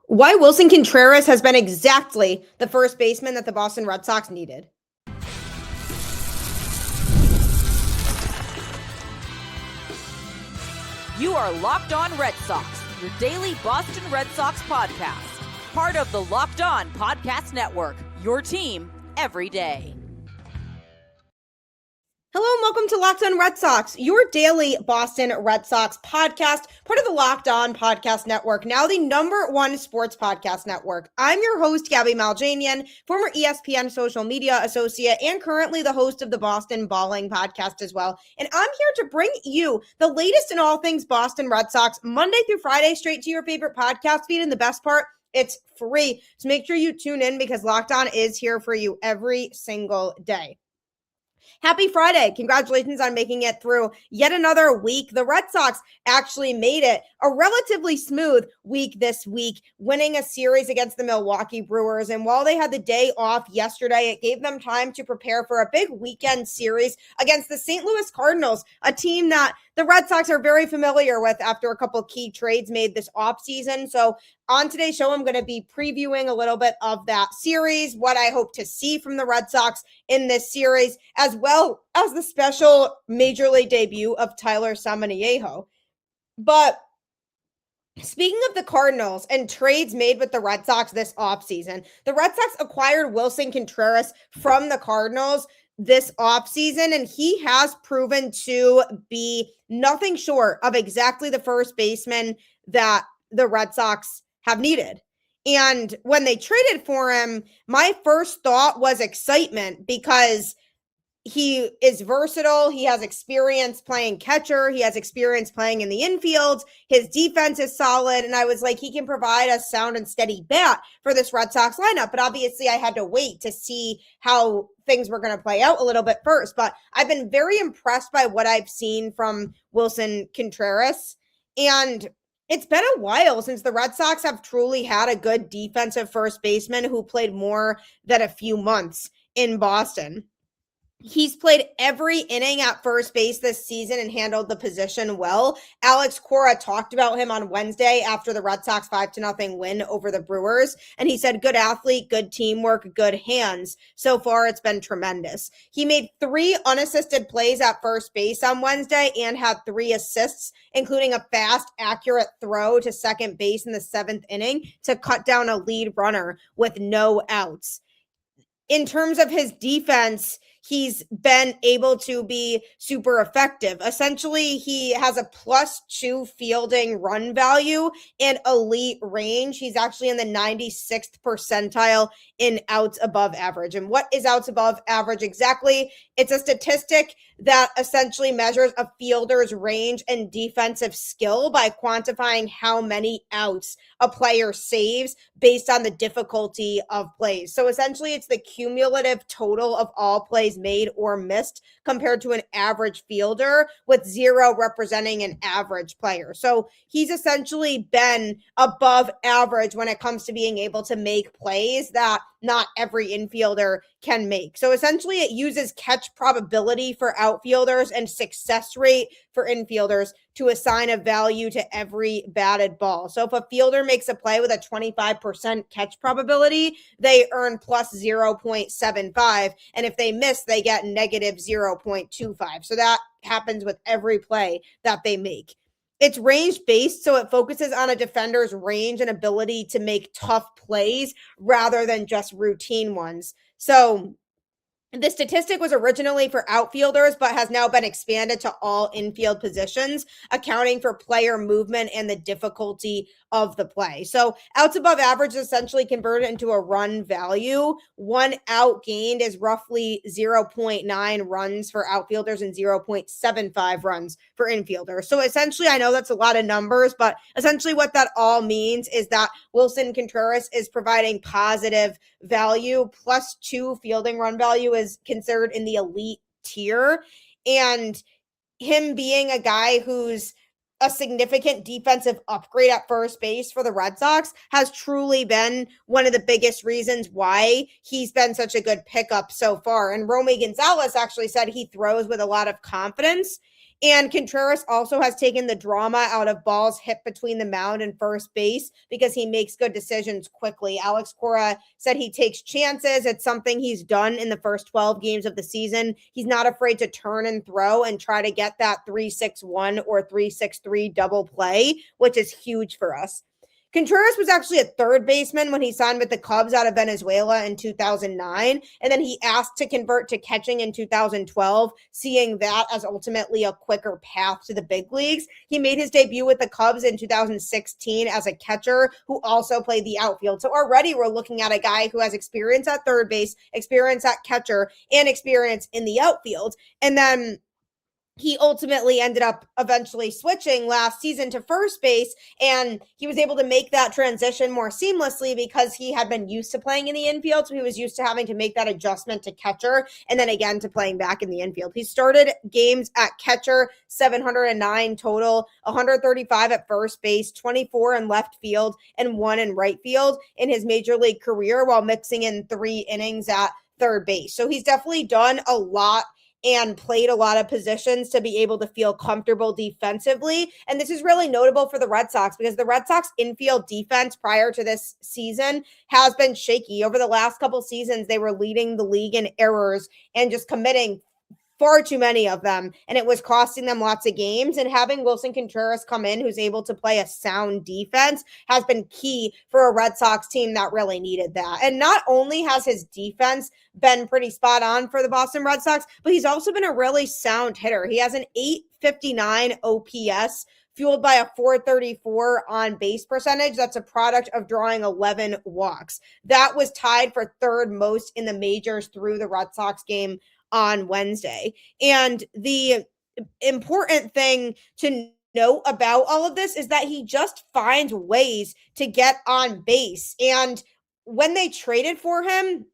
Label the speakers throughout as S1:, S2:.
S1: Why Willson Contreras has been exactly the first baseman that the Boston Red Sox needed.
S2: You are Locked On Red Sox, your daily Boston Red Sox podcast. Part of the Locked On Podcast Network, your team every day.
S1: Hello and welcome to Locked On Red Sox, your daily Boston Red Sox podcast, part of the Locked On Podcast Network, now the #1 sports podcast network. I'm your host, Gabby Maljanian, former ESPN social media associate and currently the host of the Boston Balling podcast as well. And I'm here to bring you the latest in all things Boston Red Sox, Monday through Friday, straight to your favorite podcast feed. And the best part, it's free. So make sure you tune in because Locked On is here for you every single day. Happy Friday. Congratulations on making it through yet another week. The Red Sox actually made it a relatively smooth week this week, winning a series against the Milwaukee Brewers. And while they had the day off yesterday, it gave them time to prepare for a big weekend series against the St. Louis Cardinals, a team that the Red Sox are very familiar with after a couple key trades made this offseason. So on today's show, I'm going to be previewing a little bit of that series, what I hope to see from the Red Sox in this series, as well as the special Major League debut of Tyler Samaniego. But speaking of the Cardinals and trades made with the Red Sox this offseason, the Red Sox acquired Willson Contreras from the Cardinals this offseason, and he has proven to be nothing short of exactly the first baseman that the Red Sox have needed. And when they traded for him, my first thought was excitement because he is versatile. He has experience playing catcher. He has experience playing in the infield. His defense is solid. And I was like, he can provide a sound and steady bat for this Red Sox lineup. But obviously I had to wait to see how things were going to play out a little bit first. But I've been very impressed by what I've seen from Willson Contreras. And it's been a while since the Red Sox have truly had a good defensive first baseman who played more than a few months in Boston. He's played every inning at first base this season and handled the position well. Alex Cora talked about him on Wednesday after the Red Sox 5-0 win over the Brewers. And he said, good athlete, good teamwork, good hands. So far, it's been tremendous. He made 3 unassisted plays at first base on Wednesday and had 3 assists, including a fast, accurate throw to second base in the 7th inning to cut down a lead runner with no outs. In terms of his defense, he's been able to be super effective. Essentially, he has a +2 fielding run value and elite range. He's actually in the 96th percentile in outs above average. And what is outs above average exactly? It's a statistic that essentially measures a fielder's range and defensive skill by quantifying how many outs a player saves based on the difficulty of plays. So essentially, it's the cumulative total of all plays made or missed compared to an average fielder, with 0 representing an average player. So he's essentially been above average when it comes to being able to make plays that not every infielder can make. So essentially it uses catch probability for outfielders and success rate for infielders to assign a value to every batted ball. So if a fielder makes a play with a 25% catch probability, they earn +0.75. And if they miss, they get -0.25. So that happens with every play that they make. It's range-based, so it focuses on a defender's range and ability to make tough plays rather than just routine ones. So the statistic was originally for outfielders, but has now been expanded to all infield positions, accounting for player movement and the difficulty of the play. So outs above average is essentially converted into a run value. 1 out gained is roughly 0.9 runs for outfielders and 0.75 runs for infielders. So essentially, I know that's a lot of numbers, but essentially what that all means is that Willson Contreras is providing positive value. +2 fielding run value is considered in the elite tier. And him being a guy who's a significant defensive upgrade at first base for the Red Sox has truly been one of the biggest reasons why he's been such a good pickup so far. And Romy Gonzalez actually said he throws with a lot of confidence. And Contreras also has taken the drama out of balls hit between the mound and first base because he makes good decisions quickly. Alex Cora said he takes chances. It's something he's done in the first 12 games of the season. He's not afraid to turn and throw and try to get that 3-6-1 or 3-6-3 double play, which is huge for us. Contreras was actually a third baseman when he signed with the Cubs out of Venezuela in 2009, and then he asked to convert to catching in 2012, seeing that as ultimately a quicker path to the big leagues. He made his debut with the Cubs in 2016 as a catcher who also played the outfield. So already we're looking at a guy who has experience at third base, experience at catcher, and experience in the outfield. And then he ultimately ended up eventually switching last season to first base, and he was able to make that transition more seamlessly because he had been used to playing in the infield. So he was used to having to make that adjustment to catcher and then again to playing back in the infield. He started games at catcher, 709 total, 135 at first base, 24 in left field, and 1 in right field in his major league career while mixing in 3 innings at third base. So he's definitely done a lot and played a lot of positions to be able to feel comfortable defensively. And this is really notable for the Red Sox because the Red Sox infield defense prior to this season has been shaky. Over the last couple seasons, they were leading the league in errors and just committing far too many of them, and it was costing them lots of games. And having Willson Contreras come in, who's able to play a sound defense, has been key for a Red Sox team that really needed that. And not only has his defense been pretty spot on for the Boston Red Sox, but he's also been a really sound hitter. He has an 859 OPS, fueled by a 434 on base percentage. That's a product of drawing 11 walks. That was tied for third most in the majors through the Red Sox game on Wednesday. And the important thing to note about all of this is that he just finds ways to get on base. And when they traded for him,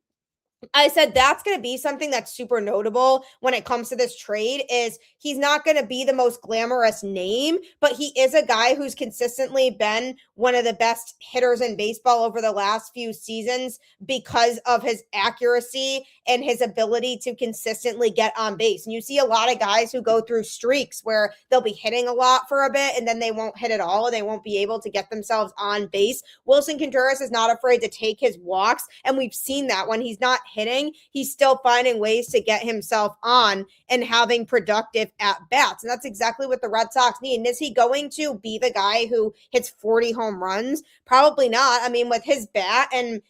S1: I said that's going to be something that's super notable when it comes to this trade. Is he's not going to be the most glamorous name, but he is a guy who's consistently been one of the best hitters in baseball over the last few seasons because of his accuracy and his ability to consistently get on base. And you see a lot of guys who go through streaks where they'll be hitting a lot for a bit and then they won't hit at all and they won't be able to get themselves on base. Willson Contreras is not afraid to take his walks, and we've seen that when he's not hitting, he's still finding ways to get himself on and having productive at-bats. And that's exactly what the Red Sox need. And is he going to be the guy who hits 40 home runs? Probably not. I mean, with his bat and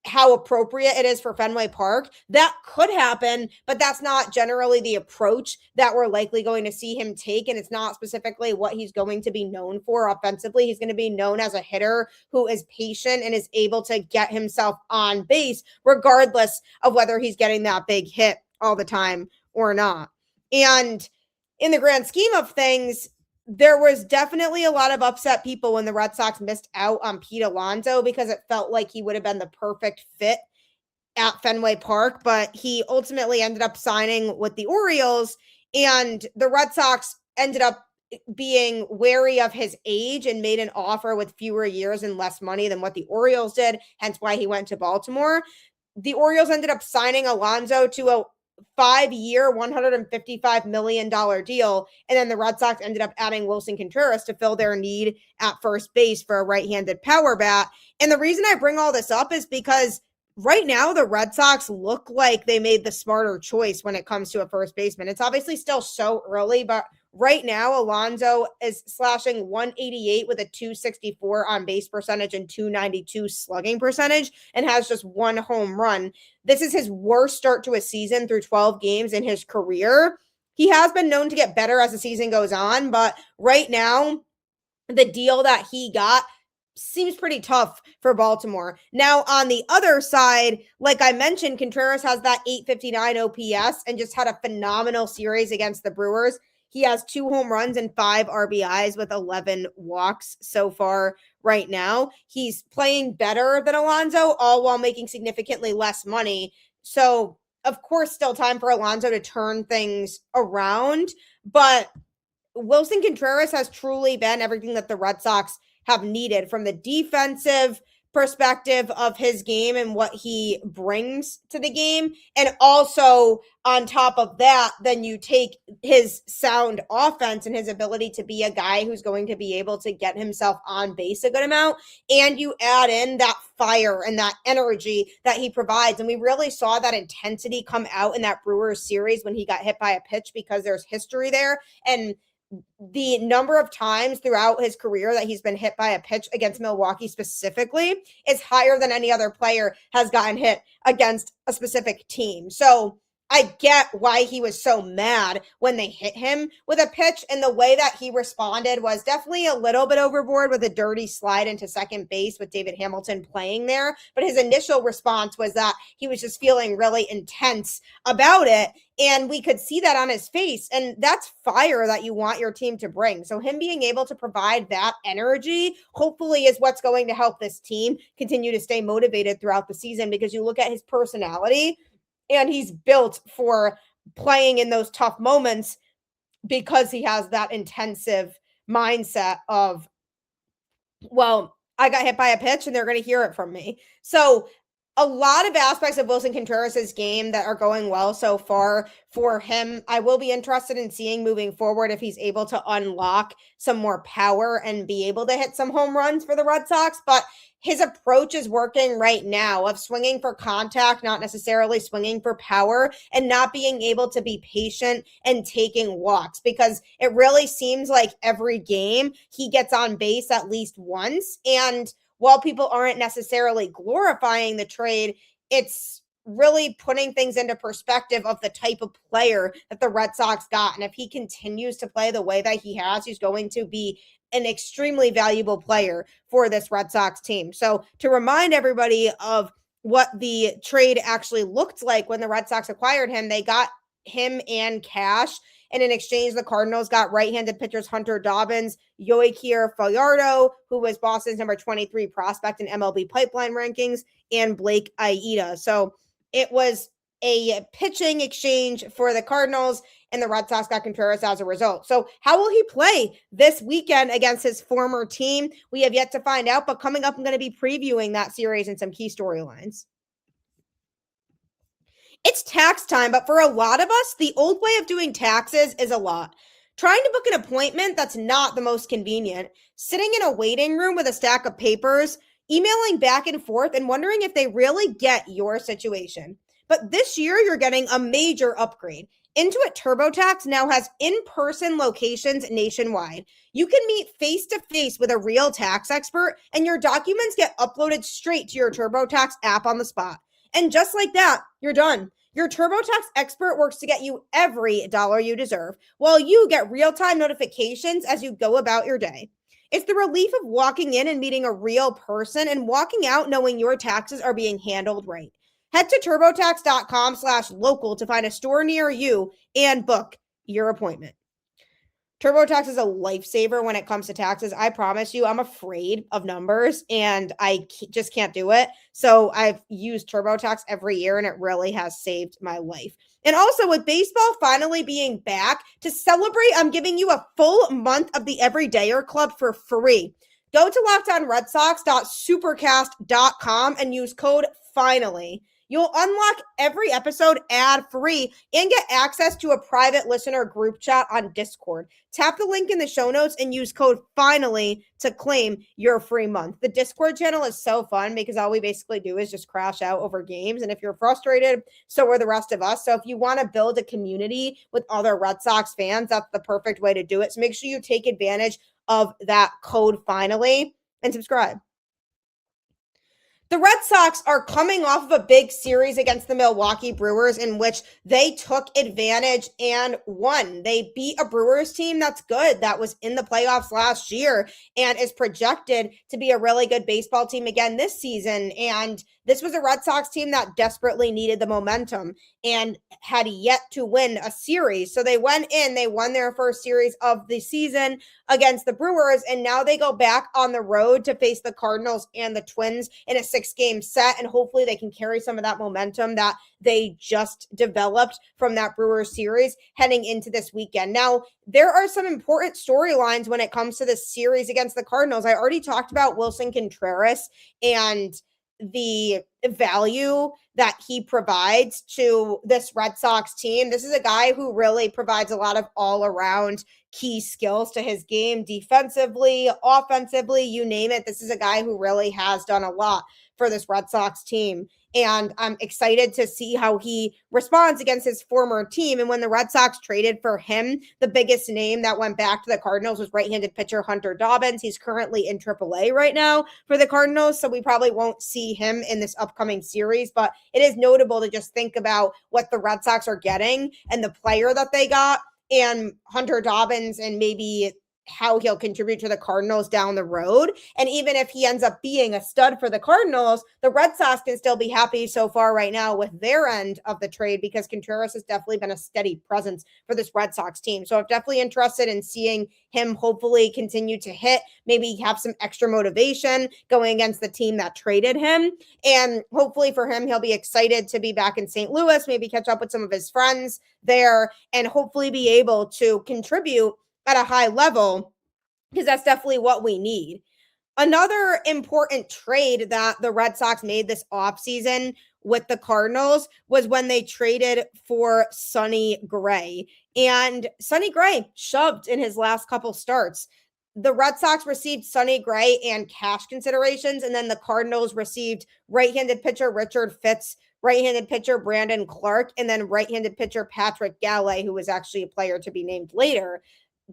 S1: how appropriate it is for Fenway Park, that could happen, but that's not generally the approach that we're likely going to see him take, and it's not specifically what he's going to be known for offensively. He's going to be known as a hitter who is patient and is able to get himself on base regardless of whether he's getting that big hit all the time or not. And in the grand scheme of things, there was definitely a lot of upset people when the Red Sox missed out on Pete Alonso because it felt like he would have been the perfect fit at Fenway Park, but he ultimately ended up signing with the Orioles, and the Red Sox ended up being wary of his age and made an offer with fewer years and less money than what the Orioles did, hence why he went to Baltimore. The Orioles ended up signing Alonso to a 5-year, $155 million deal. And then the Red Sox ended up adding Willson Contreras to fill their need at first base for a right-handed power bat. And the reason I bring all this up is because right now the Red Sox look like they made the smarter choice when it comes to a first baseman. It's obviously still so early, but right now, Alonso is slashing 188 with a 264 on base percentage and 292 slugging percentage and has just 1 home run. This is his worst start to a season through 12 games in his career. He has been known to get better as the season goes on, but right now, the deal that he got seems pretty tough for Baltimore. Now, on the other side, like I mentioned, Contreras has that 859 OPS and just had a phenomenal series against the Brewers. He has 2 home runs and 5 RBIs with 11 walks so far right now. He's playing better than Alonso, all while making significantly less money. So, of course, still time for Alonso to turn things around. But Willson Contreras has truly been everything that the Red Sox have needed, from the defensive perspective of his game and what he brings to the game. And also on top of that, then you take his sound offense and his ability to be a guy who's going to be able to get himself on base a good amount. And you add in that fire and that energy that he provides. And we really saw that intensity come out in that Brewers series when he got hit by a pitch, because there's history there. And the number of times throughout his career that he's been hit by a pitch against Milwaukee specifically is higher than any other player has gotten hit against a specific team. So I get why he was so mad when they hit him with a pitch, and the way that he responded was definitely a little bit overboard with a dirty slide into second base with David Hamilton playing there. But his initial response was that he was just feeling really intense about it, and we could see that on his face, and that's fire that you want your team to bring. So him being able to provide that energy hopefully is what's going to help this team continue to stay motivated throughout the season, because you look at his personality, and he's built for playing in those tough moments because he has that intensive mindset of, well, I got hit by a pitch and they're going to hear it from me. So a lot of aspects of Willson Contreras' game that are going well so far for him. I will be interested in seeing moving forward if he's able to unlock some more power and be able to hit some home runs for the Red Sox. But his approach is working right now of swinging for contact, not necessarily swinging for power, and not being able to be patient and taking walks, because it really seems like every game he gets on base at least once. And while people aren't necessarily glorifying the trade, it's really putting things into perspective of the type of player that the Red Sox got. And if he continues to play the way that he has, he's going to be an extremely valuable player for this Red Sox team. So to remind everybody of what the trade actually looked like when the Red Sox acquired him, they got him and cash. And in exchange, the Cardinals got right-handed pitchers Hunter Dobbins, Yoichiro Fajardo, who was Boston's number 23 prospect in MLB pipeline rankings, and Blake Aida. So it was a pitching exchange for the Cardinals, and the Red Sox got Contreras as a result. So how will he play this weekend against his former team? We have yet to find out, but coming up, I'm going to be previewing that series and some key storylines. It's tax time, but for a lot of us, the old way of doing taxes is a lot. Trying to book an appointment that's not the most convenient, sitting in a waiting room with a stack of papers, emailing back and forth, and wondering if they really get your situation. But this year, you're getting a major upgrade. Intuit TurboTax now has in-person locations nationwide. You can meet face-to-face with a real tax expert, and your documents get uploaded straight to your TurboTax app on the spot. And just like that, you're done. Your TurboTax expert works to get you every dollar you deserve, while you get real-time notifications as you go about your day. It's the relief of walking in and meeting a real person and walking out knowing your taxes are being handled right. Head to turbotax.com/local to find a store near you and book your appointment. TurboTax is a lifesaver when it comes to taxes. I promise you, I'm afraid of numbers and I just can't do it. So I've used TurboTax every year and it really has saved my life. And also with baseball finally being back, to celebrate, I'm giving you a full month of the Everydayer Club for free. Go to lockedonredsox.supercast.com and use code FINALLY. You'll unlock every episode ad-free and get access to a private listener group chat on Discord. Tap the link in the show notes and use code FINALLY to claim your free month. The Discord channel is so fun because all we basically do is just crash out over games. And if you're frustrated, so are the rest of us. So if you want to build a community with other Red Sox fans, that's the perfect way to do it. So make sure you take advantage of that code FINALLY and subscribe. The Red Sox are coming off of a big series against the Milwaukee Brewers in which they took advantage and won. They beat a Brewers team that's good, that was in the playoffs last year and is projected to be a really good baseball team again this season. And this was a Red Sox team that desperately needed the momentum and had yet to win a series. So they went in, they won their first series of the season against the Brewers, and now they go back on the road to face the Cardinals and the Twins in a 6-game set, and hopefully they can carry some of that momentum that they just developed from that Brewers series heading into this weekend. Now, there are some important storylines when it comes to this series against the Cardinals. I already talked about Willson Contreras and the value that he provides to this Red Sox team. This is a guy who really provides a lot of all-around key skills to his game, defensively, offensively, you name it. This is a guy who really has done a lot for this Red Sox team. And I'm excited to see how he responds against his former team. And when the Red Sox traded for him, the biggest name that went back to the Cardinals was right-handed pitcher Hunter Dobbins. He's currently in AAA right now for the Cardinals, so we probably won't see him in this upcoming series. But it is notable to just think about what the Red Sox are getting and the player that they got, and Hunter Dobbins, and maybe how he'll contribute to the Cardinals down the road. And even if he ends up being a stud for the Cardinals, the Red Sox can still be happy so far right now with their end of the trade, because Contreras has definitely been a steady presence for this Red Sox team. So I'm definitely interested in seeing him hopefully continue to hit, maybe have some extra motivation going against the team that traded him. And hopefully for him, he'll be excited to be back in St. Louis, maybe catch up with some of his friends there, and hopefully be able to contribute at a high level, because that's definitely what we need. Another important trade that the Red Sox made this offseason with the Cardinals was when they traded for Sonny Gray. And Sonny Gray shoved in his last couple starts. The Red Sox received Sonny Gray and cash considerations, and then the Cardinals received right-handed pitcher Richard Fitz, right-handed pitcher Brandon Clark, and then right-handed pitcher Patrick Galley, who was actually a player to be named later,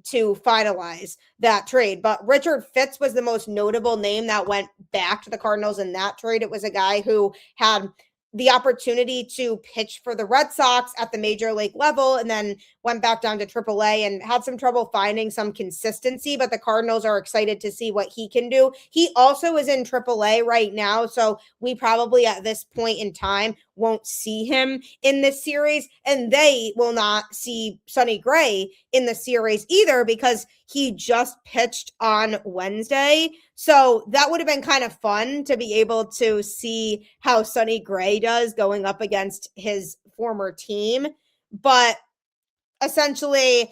S1: to finalize that trade. But Richard Fitz was the most notable name that went back to the Cardinals in that trade. It was a guy who had the opportunity to pitch for the Red Sox at the major league level, and then went back down to AAA and had some trouble finding some consistency, but the Cardinals are excited to see what he can do. He also is in AAA right now, so we probably at this point in time won't see him in this series, and they will not see Sonny Gray in the series either, because he just pitched on Wednesday. So that would have been kind of fun to be able to see how Sonny Gray does going up against his former team. But essentially,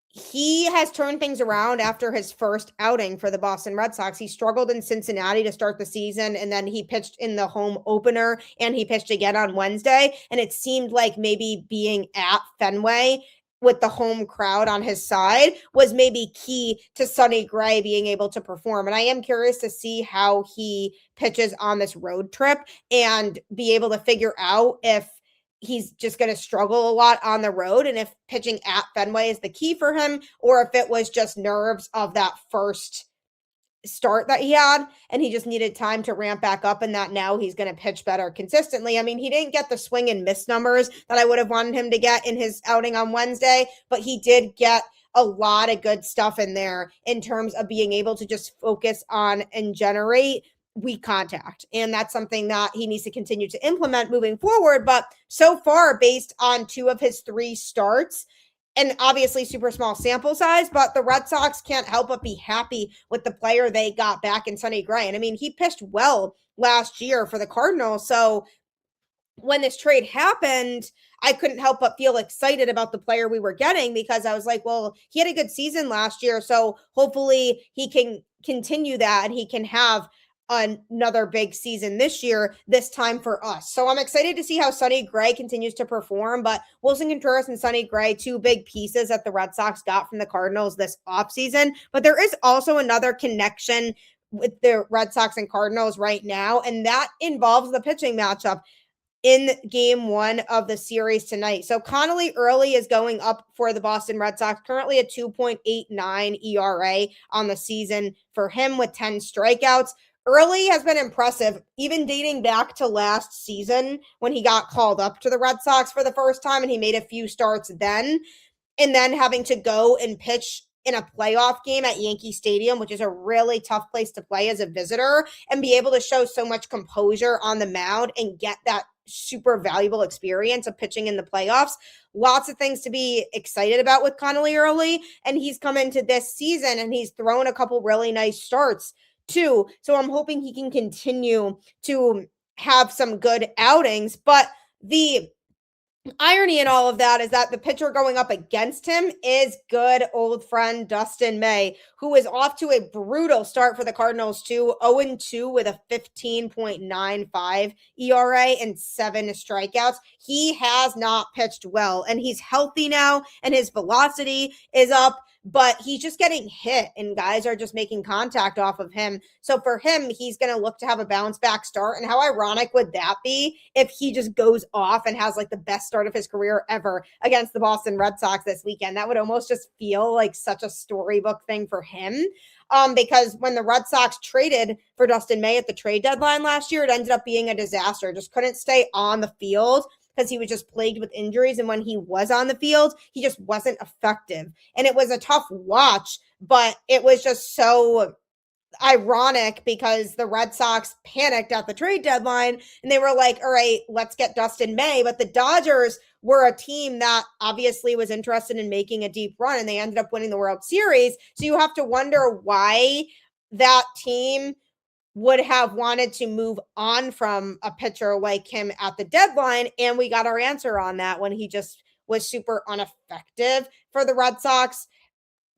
S1: he has turned things around after his first outing for the Boston Red Sox. He struggled in Cincinnati to start the season, and then he pitched in the home opener, and he pitched again on Wednesday. And it seemed like maybe being at Fenway with the home crowd on his side was maybe key to Sonny Gray being able to perform. And I am curious to see how he pitches on this road trip and be able to figure out if he's just going to struggle a lot on the road, and if pitching at Fenway is the key for him, or if it was just nerves of that first start that he had and he just needed time to ramp back up, and that now he's going to pitch better consistently. I mean, he didn't get the swing and miss numbers that I would have wanted him to get in his outing on Wednesday, but he did get a lot of good stuff in there in terms of being able to just focus on and generate weak contact. And that's something that he needs to continue to implement moving forward. But so far, based on 2 of his 3 starts, and obviously super small sample size, but the Red Sox can't help but be happy with the player they got back in Sonny Gray. And I mean, he pitched well last year for the Cardinals. So when this trade happened, I couldn't help but feel excited about the player we were getting, because I was like, well, he had a good season last year, so hopefully he can continue that and he can have another big season this year, this time for us. So I'm excited to see how Sonny Gray continues to perform. But Willson Contreras and Sonny Gray, 2 big pieces that the Red Sox got from the Cardinals this offseason. But there is also another connection with the Red Sox and Cardinals right now, and that involves the pitching matchup in game 1 of the series tonight. So Connelly Early is going up for the Boston Red Sox, currently a 2.89 ERA on the season for him with 10 strikeouts. Early has been impressive, even dating back to last season when he got called up to the Red Sox for the first time, and he made a few starts then, and then having to go and pitch in a playoff game at Yankee Stadium, which is a really tough place to play as a visitor, and be able to show so much composure on the mound and get that super valuable experience of pitching in the playoffs. Lots of things to be excited about with Connelly Early, and he's come into this season and he's thrown a couple really nice starts. too. So I'm hoping he can continue to have some good outings. But the irony in all of that is that the pitcher going up against him is good old friend Dustin May, who is off to a brutal start for the Cardinals too, 0-2 with a 15.95 ERA and 7 strikeouts. He has not pitched well, and he's healthy now, and his velocity is up, but he's just getting hit, and guys are just making contact off of him. So for him, he's going to look to have a bounce back start. And how ironic would that be if he just goes off and has like the best start of his career ever against the Boston Red Sox this weekend? That would almost just feel like such a storybook thing for him. Because when the Red Sox traded for Dustin May at the trade deadline last year, it ended up being a disaster. Just couldn't stay on the field because he was just plagued with injuries. And when he was on the field, he just wasn't effective. And it was a tough watch, but it was just so ironic because the Red Sox panicked at the trade deadline and they were like, all right, let's get Dustin May. But the Dodgers were a team that obviously was interested in making a deep run, and they ended up winning the World Series. So you have to wonder why that team would have wanted to move on from a pitcher like him at the deadline. And we got our answer on that when he just was super ineffective for the Red Sox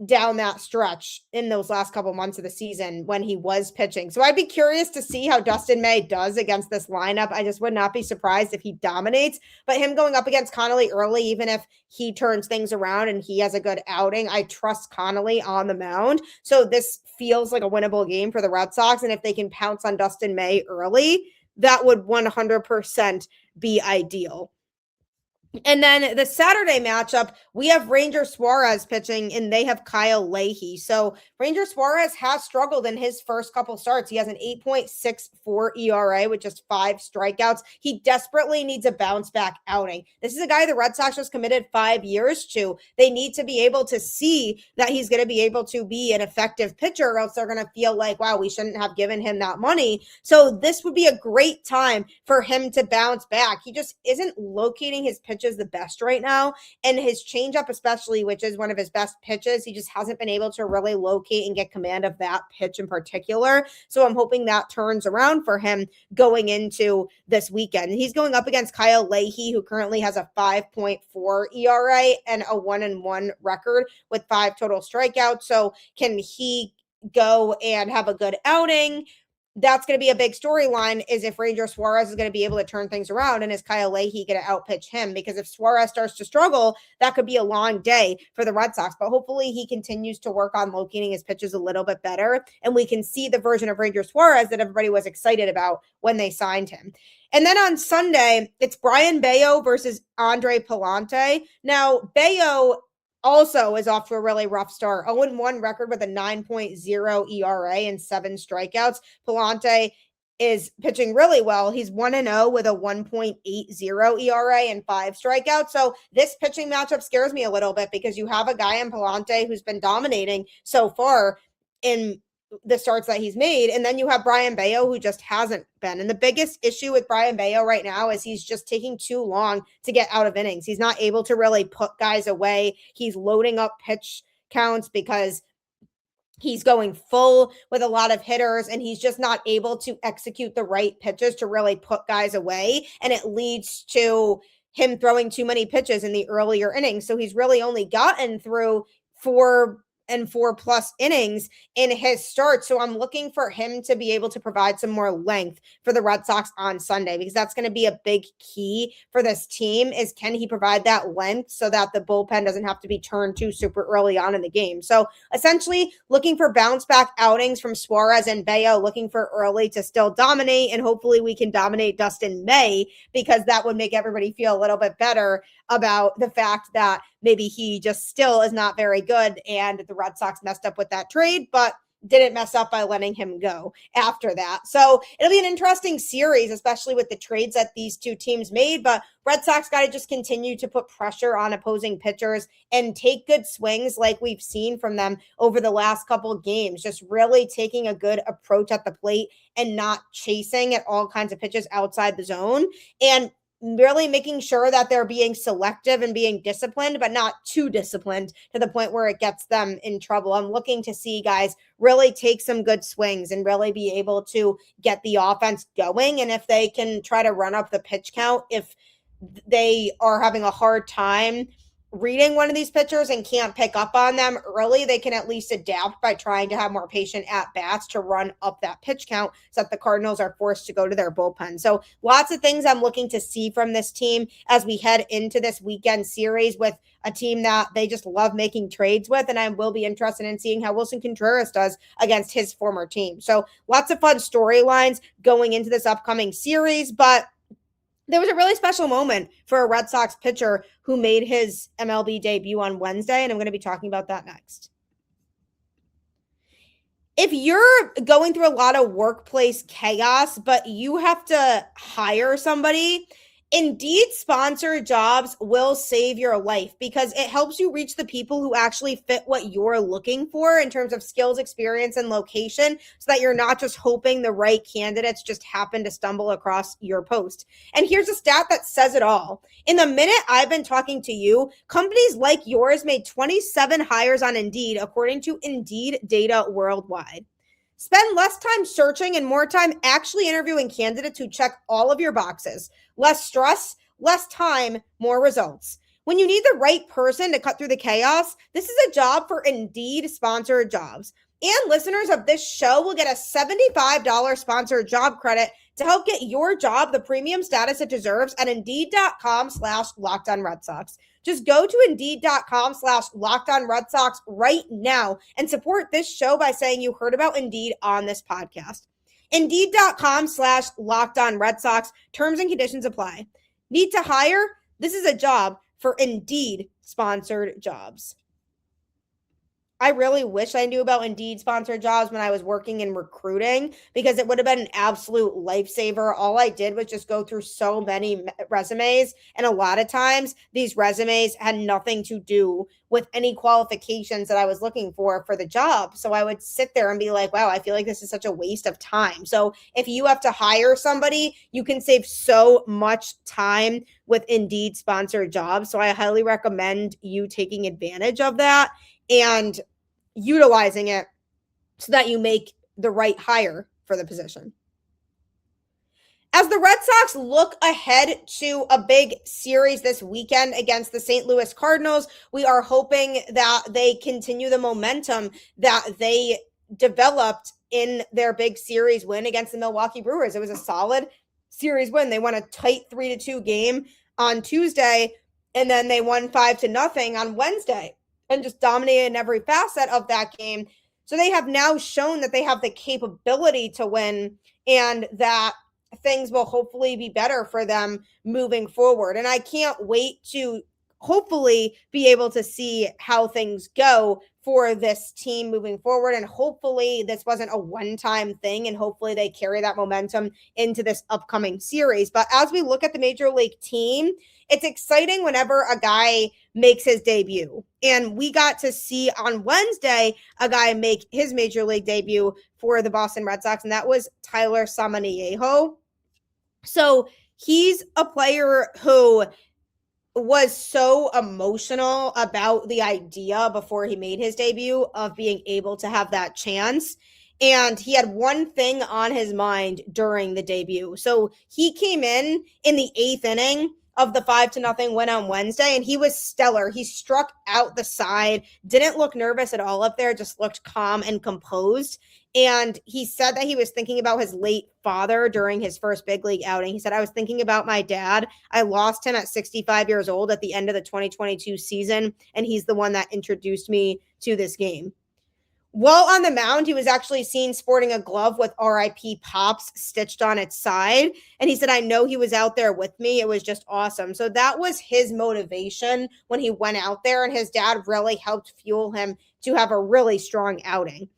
S1: down that stretch in those last couple months of the season when he was pitching. So I'd be curious to see how Dustin May does against this lineup. I just would not be surprised if he dominates, but him going up against Connelly Early, even if he turns things around and he has a good outing, I trust Connelly on the mound. So this feels like a winnable game for the Red Sox. And if they can pounce on Dustin May early, that would 100% be ideal. And then the Saturday matchup, we have Ranger Suarez pitching, and they have Kyle Leahy. So Ranger Suarez has struggled in his first couple starts. He has an 8.64 ERA with just 5 strikeouts. He desperately needs a bounce back outing. This is a guy the Red Sox just committed 5 years to. They need to be able to see that he's going to be able to be an effective pitcher, or else they're going to feel like, wow, we shouldn't have given him that money. So this would be a great time for him to bounce back. He just isn't locating his pitch is the best right now, and his changeup especially, which is one of his best pitches, he just hasn't been able to really locate and get command of that pitch in particular. So I'm hoping that turns around for him going into this weekend. He's going up against Kyle Leahy, who currently has a 5.4 ERA and a 1-1 record with 5 total strikeouts. So can he go and have a good outing? That's going to be a big storyline, is if Ranger Suarez is going to be able to turn things around, and is Kyle Leahy going to outpitch him? Because if Suarez starts to struggle, that could be a long day for the Red Sox. But hopefully he continues to work on locating his pitches a little bit better, and we can see the version of Ranger Suarez that everybody was excited about when they signed him. And then on Sunday, it's Brayan Bello versus Andre Pallante. Now, Bello also is off to a really rough start. 0-1 record with a 9.0 ERA and 7 strikeouts. Pallante is pitching really well. He's 1-0 with a 1.80 ERA and 5 strikeouts. So this pitching matchup scares me a little bit, because you have a guy in Pallante who's been dominating so far in the starts that he's made. And then you have Brayan Bello, who just hasn't been. And the biggest issue with Brayan Bello right now is he's just taking too long to get out of innings. He's not able to really put guys away. He's loading up pitch counts because he's going full with a lot of hitters, and he's just not able to execute the right pitches to really put guys away. And it leads to him throwing too many pitches in the earlier innings. So he's really only gotten through 4+ innings in his start. So I'm looking for him to be able to provide some more length for the Red Sox on Sunday, because that's going to be a big key for this team, is can he provide that length so that the bullpen doesn't have to be turned to super early on in the game. So essentially looking for bounce back outings from Suarez and Bello, looking for Early to still dominate, and hopefully we can dominate Dustin May, because that would make everybody feel a little bit better about the fact that maybe he just still is not very good, and the Red Sox messed up with that trade, but didn't mess up by letting him go after that. So it'll be an interesting series, especially with the trades that these two teams made. But Red Sox got to just continue to put pressure on opposing pitchers and take good swings like we've seen from them over the last couple of games, just really taking a good approach at the plate and not chasing at all kinds of pitches outside the zone. And really making sure that they're being selective and being disciplined, but not too disciplined to the point where it gets them in trouble. I'm looking to see guys really take some good swings and really be able to get the offense going. And if they can try to run up the pitch count, if they are having a hard time reading one of these pitchers and can't pick up on them early, they can at least adapt by trying to have more patient at bats to run up that pitch count so that the Cardinals are forced to go to their bullpen. So lots of things I'm looking to see from this team as we head into this weekend series with a team that they just love making trades with. And I will be interested in seeing how Willson Contreras does against his former team. So lots of fun storylines going into this upcoming series, but there was a really special moment for a Red Sox pitcher who made his MLB debut on Wednesday, and I'm going to be talking about that next. If you're going through a lot of workplace chaos, but you have to hire somebody, Indeed sponsored jobs will save your life because it helps you reach the people who actually fit what you're looking for in terms of skills, experience, and location so that you're not just hoping the right candidates just happen to stumble across your post. And here's a stat that says it all. In the minute I've been talking to you, companies like yours made 27 hires on Indeed, according to Indeed data worldwide. Spend less time searching and more time actually interviewing candidates who check all of your boxes. Less stress, less time, more results. When you need the right person to cut through the chaos, this is a job for Indeed sponsored jobs. And listeners of this show will get a $75 sponsored job credit to help get your job the premium status it deserves at Indeed.com/LockedOnRedSox. Just go to Indeed.com/LockedOnRedSox right now and support this show by saying you heard about Indeed on this podcast. Indeed.com/LockedOnRedSox. Terms and conditions apply. Need to hire? This is a job for Indeed sponsored jobs. I really wish I knew about Indeed sponsored jobs when I was working in recruiting because it would have been an absolute lifesaver. All I did was just go through so many resumes. And a lot of times these resumes had nothing to do with any qualifications that I was looking for the job. So I would sit there and be like, wow, I feel like this is such a waste of time. So if you have to hire somebody, you can save so much time with Indeed sponsored jobs. So I highly recommend you taking advantage of that and utilizing it so that you make the right hire for the position. As the Red Sox look ahead to a big series this weekend against the St. Louis Cardinals, we are hoping that they continue the momentum that they developed in their big series win against the Milwaukee Brewers. It was a solid series win. They won a tight 3-2 game on Tuesday, and then they won 5-0 on Wednesday and just dominated in every facet of that game. So they have now shown that they have the capability to win and that things will hopefully be better for them moving forward. And I can't wait to hopefully be able to see how things go for this team moving forward. And hopefully this wasn't a one-time thing, and hopefully they carry that momentum into this upcoming series. But as we look at the Major League team, it's exciting whenever a guy makes his debut. And we got to see on Wednesday a guy make his Major League debut for the Boston Red Sox, and that was Tyler Samaniego. So he's a player who was so emotional about the idea before he made his debut of being able to have that chance. And he had one thing on his mind during the debut. So he came in the 8th inning of the 5-0 win on Wednesday, and he was stellar. He struck out the side, didn't look nervous at all up there, just looked calm and composed. And he said that he was thinking about his late father during his first big league outing. He said, I was thinking about my dad. I lost him at 65 years old at the end of the 2022 season, and he's the one that introduced me to this game. While on the mound, he was actually seen sporting a glove with RIP Pops stitched on its side. And he said, I know he was out there with me. It was just awesome. So that was his motivation when he went out there. And his dad really helped fuel him to have a really strong outing.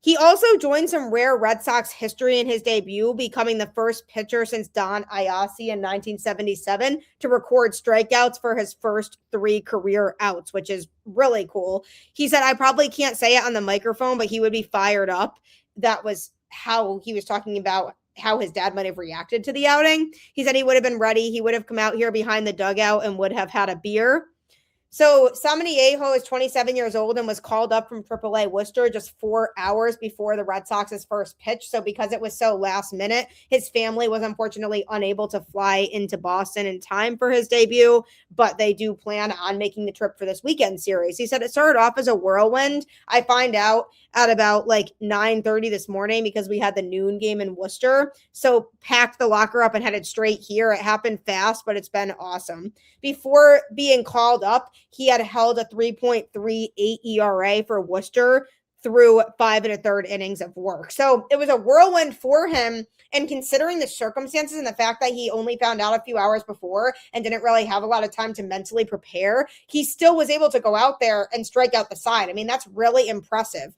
S1: He also joined some rare Red Sox history in his debut, becoming the first pitcher since Don Iasi in 1977 to record strikeouts for his first 3 career outs, which is really cool. He said, I probably can't say it on the microphone, but he would be fired up. That was how he was talking about how his dad might have reacted to the outing. He said he would have been ready. He would have come out here behind the dugout and would have had a beer. So Samaniego is 27 years old and was called up from AAA Worcester just 4 hours before the Red Sox's first pitch. So because it was so last minute, his family was unfortunately unable to fly into Boston in time for his debut, but they do plan on making the trip for this weekend series. He said it started off as a whirlwind. I find out at about like 9:30 this morning because we had the noon game in Worcester. So packed the locker up and headed straight here. It happened fast, but it's been awesome. Before being called up, he had held a 3.38 ERA for Worcester through 5 1/3 innings of work. So it was a whirlwind for him. And considering the circumstances and the fact that he only found out a few hours before and didn't really have a lot of time to mentally prepare, he still was able to go out there and strike out the side. I mean, that's really impressive.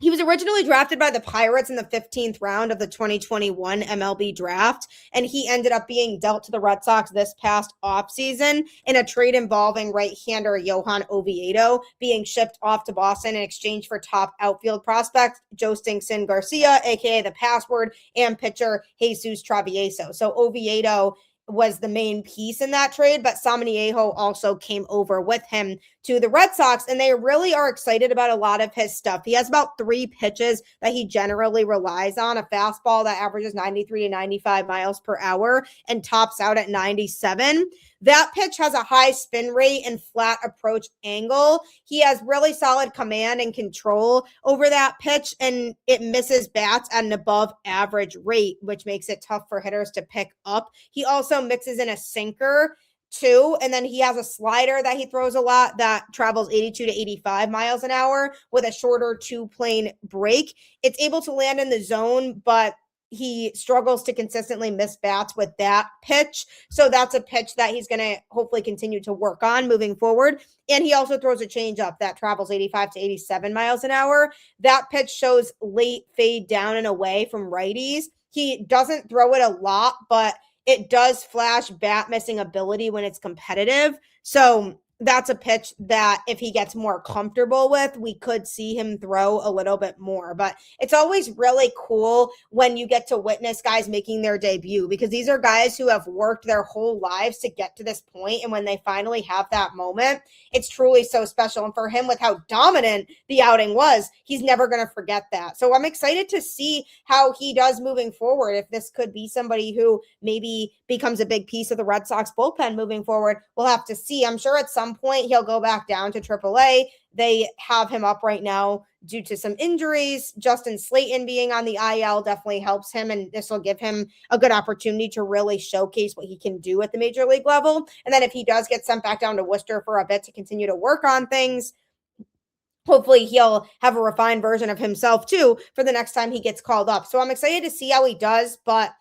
S1: He was originally drafted by the Pirates in the 15th round of the 2021 MLB draft, and he ended up being dealt to the Red Sox this past offseason in a trade involving right-hander Johan Oviedo being shipped off to Boston in exchange for top outfield prospect Jostingson Garcia, a.k.a. the Password, and pitcher Jesus Travieso. So Oviedo was the main piece in that trade, but Samaniego also came over with him to the Red Sox, and they really are excited about a lot of his stuff. He has about 3 pitches that he generally relies on: a fastball that averages 93 to 95 miles per hour and tops out at 97. That pitch has a high spin rate and flat approach angle. He has really solid command and control over that pitch, and it misses bats at an above average rate, which makes it tough for hitters to pick up. He also mixes in a sinker too, and then he has a slider that he throws a lot that travels 82 to 85 miles an hour with a shorter 2-plane break. It's able to land in the zone, but he struggles to consistently miss bats with that pitch. So that's a pitch that he's going to hopefully continue to work on moving forward. And he also throws a changeup that travels 85 to 87 miles an hour. That pitch shows late fade down and away from righties. He doesn't throw it a lot, but it does flash bat missing ability when it's competitive. So that's a pitch that if he gets more comfortable with, we could see him throw a little bit more. But it's always really cool when you get to witness guys making their debut, because these are guys who have worked their whole lives to get to this point. And when they finally have that moment, it's truly so special. And for him, with how dominant the outing was, he's never going to forget that. So I'm excited to see how he does moving forward. If this could be somebody who maybe becomes a big piece of the Red Sox bullpen moving forward, we'll have to see. I'm sure at some point he'll go back down to AAA. They have him up right now due to some injuries. Justin Slayton being on the IL definitely helps him, and this will give him a good opportunity to really showcase what he can do at the major league level. And then if he does get sent back down to Worcester for a bit to continue to work on things, hopefully he'll have a refined version of himself too for the next time he gets called up. So I'm excited to see how he does, but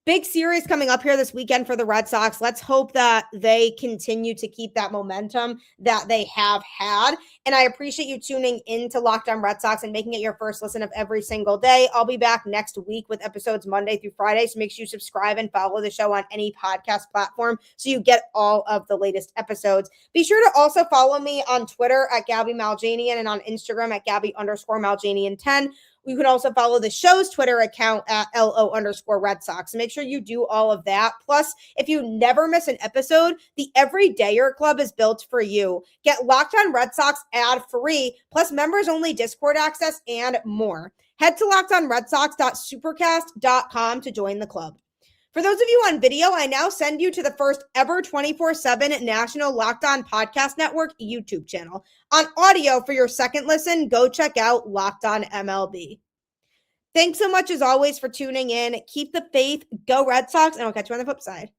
S1: big series coming up here this weekend for the Red Sox. Let's hope that they continue to keep that momentum that they have had. And I appreciate you tuning in to Locked On Red Sox and making it your first listen of every single day. I'll be back next week with episodes Monday through Friday. So make sure you subscribe and follow the show on any podcast platform so you get all of the latest episodes. Be sure to also follow me on Twitter at Gabby Maljanian and on Instagram at Gabby_Maljanian10. You can also follow the show's Twitter account at LO_Red Sox. Make sure you do all of that. Plus, if you never miss an episode, the Everydayer Club is built for you. Get Locked On Red Sox ad-free, plus members-only Discord access and more. Head to LockedOnRedSox.supercast.com to join the club. For those of you on video, I now send you to the first ever 24/7 National Locked On Podcast Network YouTube channel. On audio, for your second listen, go check out Locked On MLB. Thanks so much, as always, for tuning in. Keep the faith. Go Red Sox, and I'll catch you on the flip side.